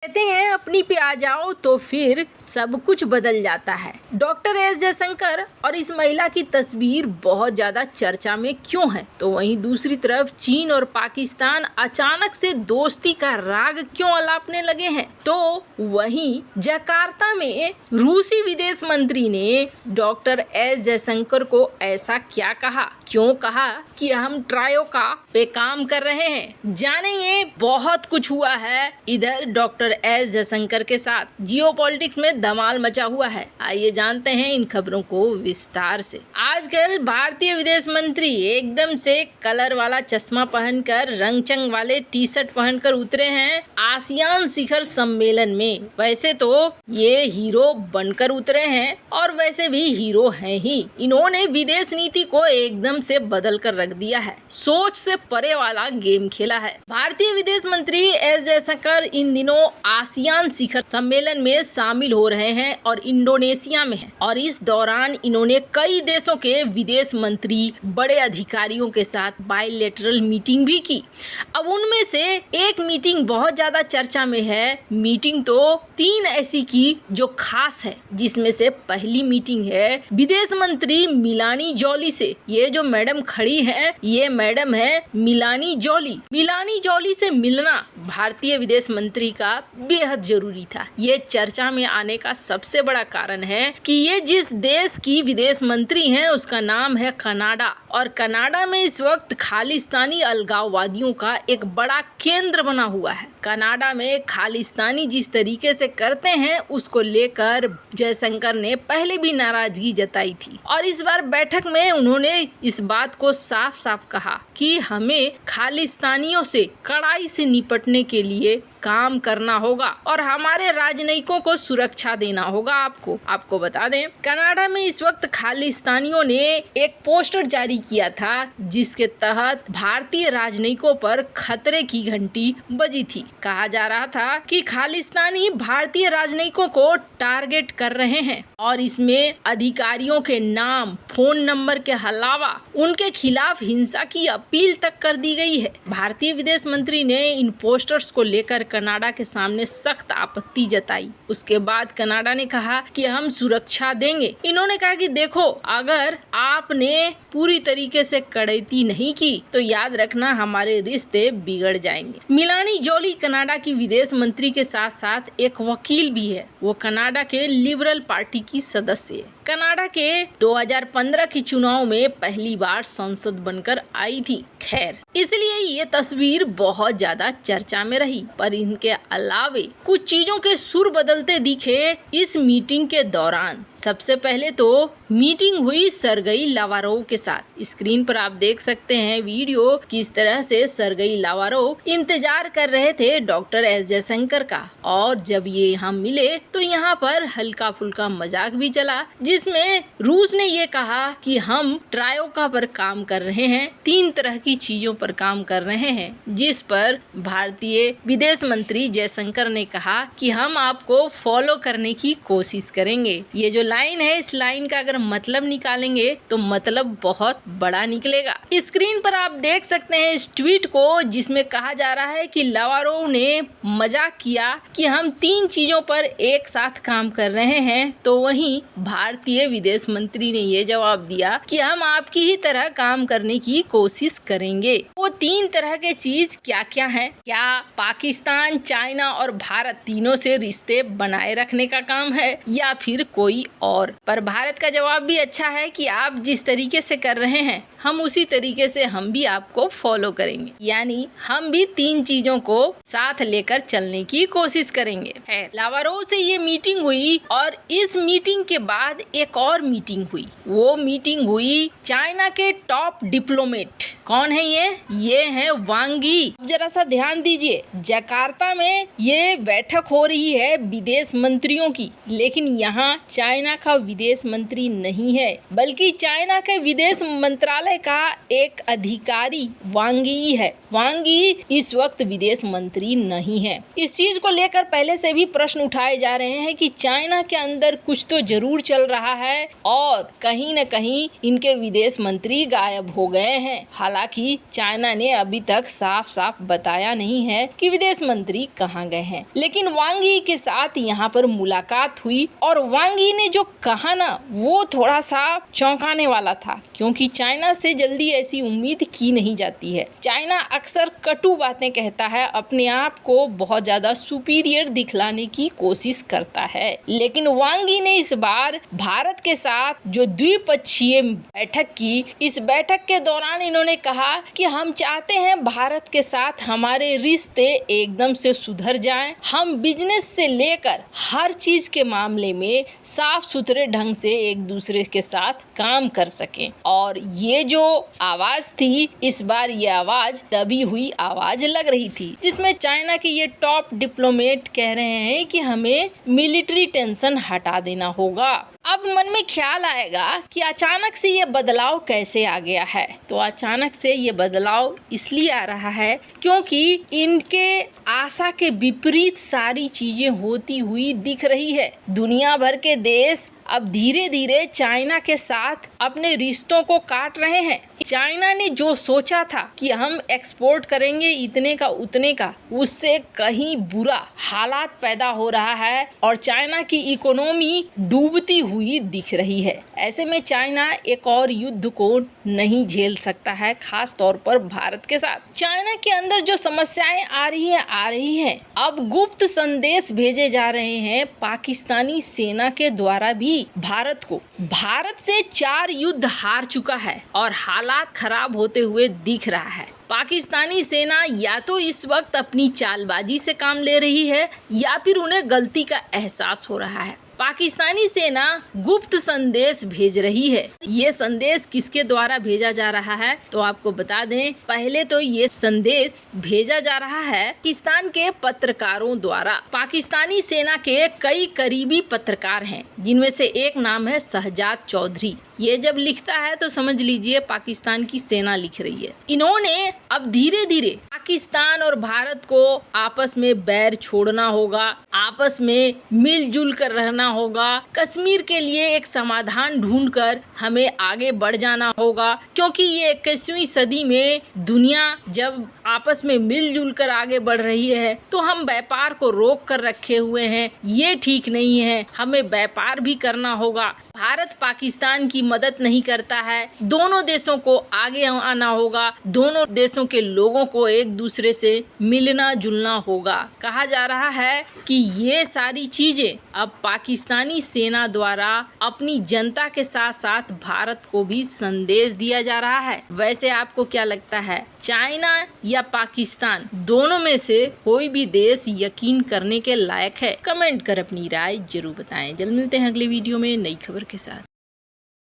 कहते हैं अपनी पे आ जाओ तो फिर सब कुछ बदल जाता है। डॉक्टर एस जयशंकर और इस महिला की तस्वीर बहुत ज्यादा चर्चा में क्यों है, तो वहीं दूसरी तरफ चीन और पाकिस्तान अचानक से दोस्ती का राग क्यों अलापने लगे हैं। तो वहीं जकार्ता में रूसी विदेश मंत्री ने डॉक्टर एस जयशंकर को ऐसा क्या कहा, क्यों कहा कि हम ट्रायोका पे काम कर रहे हैं, जानेंगे। बहुत कुछ हुआ है इधर डॉक्टर एस जयशंकर के साथ, जियोपॉलिटिक्स में धमाल मचा हुआ है। आइए जानते हैं इन खबरों को विस्तार से। आजकल भारतीय विदेश मंत्री एकदम से कलर वाला चश्मा पहनकर रंगचंग वाले टी शर्ट पहनकर उतरे हैं आसियान शिखर सम्मेलन में। वैसे तो ये हीरो बनकर उतरे हैं और वैसे भी हीरो हैं ही। इन्होंने विदेश नीति को एकदम से बदल कर रख दिया है, सोच से परे वाला गेम खेला है। भारतीय विदेश मंत्री एस जयशंकर इन दिनों आसियान शिखर सम्मेलन में शामिल हो रहे हैं और इंडोनेशिया में हैं, और इस दौरान इन्होंने कई देशों के विदेश मंत्री, बड़े अधिकारियों के साथ बायलैटरल मीटिंग भी की। अब उनमें से एक मीटिंग बहुत ज्यादा चर्चा में है। मीटिंग तो 3 ऐसी की जो खास है, जिसमें से पहली मीटिंग है विदेश मंत्री मिलानी जॉली से। ये जो मैडम खड़ी है, ये मैडम है मिलानी जॉली। मिलानी जॉली से मिलना भारतीय विदेश मंत्री का बेहद जरूरी था। ये चर्चा में आने का सबसे बड़ा कारण है कि ये जिस देश की विदेश मंत्री हैं उसका नाम है कनाडा, और कनाडा में इस वक्त खालिस्तानी अलगाववादियों का एक बड़ा केंद्र बना हुआ है। कनाडा में खालिस्तानी जिस तरीके से करते हैं उसको लेकर जयशंकर ने पहले भी नाराजगी जताई थी, और इस बार बैठक में उन्होंने इस बात को साफ साफ कहा कि हमें खालिस्तानियों से कड़ाई से निपटने के लिए काम करना होगा और हमारे राजनयिकों को सुरक्षा देना होगा। आपको बता दें, कनाडा में इस वक्त खालिस्तानियों ने एक पोस्टर जारी किया था जिसके तहत भारतीय राजनयिकों पर खतरे की घंटी बजी थी। कहा जा रहा था कि खालिस्तानी भारतीय राजनयिकों को टारगेट कर रहे हैं और इसमें अधिकारियों के नाम, फोन नंबर के अलावा उनके खिलाफ हिंसा की अपील तक कर दी गई है। भारतीय विदेश मंत्री ने इन पोस्टर्स को लेकर कनाडा के सामने सख्त आपत्ति जताई। उसके बाद कनाडा ने कहा कि हम सुरक्षा देंगे। इन्होंने कहा कि देखो, अगर आपने पूरी तरीके से कड़ैती नहीं की तो याद रखना हमारे रिश्ते बिगड़ जाएंगे। मिलानी जॉली कनाडा की विदेश मंत्री के साथ साथ एक वकील भी है। वो कनाडा के लिबरल पार्टी की सदस्य है। कनाडा के 2015 के चुनाव में पहली बार सांसद बनकर आई थी। खैर, इसलिए ये तस्वीर बहुत ज्यादा चर्चा में रही, पर इनके अलावे कुछ चीजों के सुर बदलते दिखे इस मीटिंग के दौरान। सबसे पहले तो मीटिंग हुई सरगई लावारोव के साथ। स्क्रीन पर आप देख सकते हैं वीडियो, किस तरह से सरगई लावारोव इंतजार कर रहे थे डॉक्टर एस जयशंकर का, और जब ये यहाँ मिले तो यहाँ पर हल्का फुल्का मजाक भी चला, जिसमें रूस ने ये कहा कि हम ट्रायोका पर काम कर रहे हैं, 3 तरह की चीजों पर काम कर रहे हैं, जिस पर भारतीय विदेश मंत्री जयशंकर ने कहा कि हम आपको फॉलो करने की कोशिश करेंगे। ये जो लाइन है, इस लाइन का अगर मतलब निकालेंगे तो मतलब बहुत बड़ा निकलेगा। स्क्रीन पर आप देख सकते हैं इस ट्वीट को, जिसमें कहा जा रहा है कि लावारोव ने मजाक किया कि हम 3 चीजों पर एक साथ काम कर रहे हैं, तो वहीं भारतीय विदेश मंत्री ने ये जवाब दिया कि हम आपकी ही तरह काम करने की कोशिश करेंगे। वो 3 तरह के चीज क्या क्या है? क्या पाकिस्तान, चाइना और भारत तीनों से रिश्ते बनाए रखने का काम है, या फिर कोई और? पर भारत का जवाब भी अच्छा है कि आप जिस तरीके से कर रहे हैं हम उसी तरीके से हम भी आपको फॉलो करेंगे, यानी हम भी 3 चीजों को साथ लेकर चलने की कोशिश करेंगे। है, लावारोव से ये मीटिंग हुई, और इस मीटिंग के बाद एक और मीटिंग हुई। वो मीटिंग हुई चाइना के टॉप डिप्लोमेट। कौन है ये है वांग यी। जरा सा ध्यान दीजिए, जकार्ता में ये बैठक हो रही है विदेश मंत्रियों की, लेकिन यहाँ चाइना का विदेश मंत्री नहीं है, बल्कि चाइना के विदेश मंत्रालय का एक अधिकारी वांग यी है। वांग यी इस वक्त विदेश मंत्री नहीं है। इस चीज को लेकर पहले से भी प्रश्न उठाए जा रहे हैं कि चाइना के अंदर कुछ तो जरूर चल रहा है और कहीं न कहीं इनके विदेश मंत्री गायब हो गए हैं। हालांकि चाइना ने अभी तक साफ साफ बताया नहीं है कि विदेश मंत्री कहाँ गए हैं, लेकिन वांग यी के साथ यहाँ पर मुलाकात हुई और वांग यी ने जो कहा ना वो थोड़ा सा चौंकाने वाला था, क्योंकि चाइना से जल्दी ऐसी उम्मीद की नहीं जाती है। चाइना अक्सर कटु बातें कहता है, अपने आप को बहुत ज्यादा सुपीरियर दिखलाने की कोशिश करता है, लेकिन वांग यी ने इस बार भारत के साथ जो द्विपक्षीय बैठक की, इस बैठक के दौरान इन्होंने कहा कि हम चाहते हैं भारत के साथ हमारे रिश्ते एकदम से सुधर जाएं, हम बिजनेस से लेकर हर चीज के मामले में साफ सुथरे ढंग से एक दूसरे के साथ काम कर सकें। और ये जो आवाज थी, इस बार ये आवाज दबी हुई आवाज लग रही थी, जिसमें चाइना के ये टॉप डिप्लोमेट कह रहे हैं कि हमें मिलिट्री टेंशन हटा देना होगा। अब मन में ख्याल आएगा कि अचानक से ये बदलाव कैसे आ गया है। तो अचानक से ये बदलाव इसलिए आ रहा है क्योंकि इनके आशा के विपरीत सारी चीजें होती हुई दिख रही है। दुनिया भर के देश अब धीरे धीरे चाइना के साथ अपने रिश्तों को काट रहे हैं। चाइना ने जो सोचा था कि हम एक्सपोर्ट करेंगे इतने का उतने का, उससे कहीं बुरा हालात पैदा हो रहा है और चाइना की इकोनॉमी डूबती हुई दिख रही है। ऐसे में चाइना एक और युद्ध को नहीं झेल सकता है, खास तौर पर भारत के साथ। चाइना के अंदर जो समस्याएं आ रही हैं, अब गुप्त संदेश भेजे जा रहे हैं पाकिस्तानी सेना के द्वारा भी भारत को। भारत से 4 युद्ध हार चुका है और हालात खराब होते हुए दिख रहा है। पाकिस्तानी सेना या तो इस वक्त अपनी चालबाजी से काम ले रही है या फिर उन्हें गलती का एहसास हो रहा है। पाकिस्तानी सेना गुप्त संदेश भेज रही है। ये संदेश किसके द्वारा भेजा जा रहा है तो आपको बता दें, पहले तो ये संदेश भेजा जा रहा है पाकिस्तान के पत्रकारों द्वारा। पाकिस्तानी सेना के कई करीबी पत्रकार हैं, जिनमें से एक नाम है शहजाद चौधरी। ये जब लिखता है तो समझ लीजिए पाकिस्तान की सेना लिख रही है। इन्होंने अब धीरे धीरे पाकिस्तान और भारत को आपस में बैर छोड़ना होगा, आपस में मिलजुल कर रहना होगा, कश्मीर के लिए एक समाधान ढूंढकर हमें आगे बढ़ जाना होगा, क्योंकि ये 21वीं सदी में दुनिया जब आपस में मिलजुल कर आगे बढ़ रही है तो हम व्यापार को रोक कर रखे हुए हैं, ये ठीक नहीं है, हमें व्यापार भी करना होगा। भारत पाकिस्तान की मदद नहीं करता है, दोनों देशों को आगे आना होगा, दोनों देशों के लोगों को एक दूसरे से मिलना जुलना होगा। कहा जा रहा है कि ये सारी चीजें अब पाकिस्तानी सेना द्वारा अपनी जनता के साथ साथ भारत को भी संदेश दिया जा रहा है। वैसे आपको क्या लगता है, चाइना या पाकिस्तान, दोनों में से कोई भी देश यकीन करने के लायक है? कमेंट कर अपनी राय जरूर बताएं। जल्द मिलते हैं अगले वीडियो में नई खबर के साथ।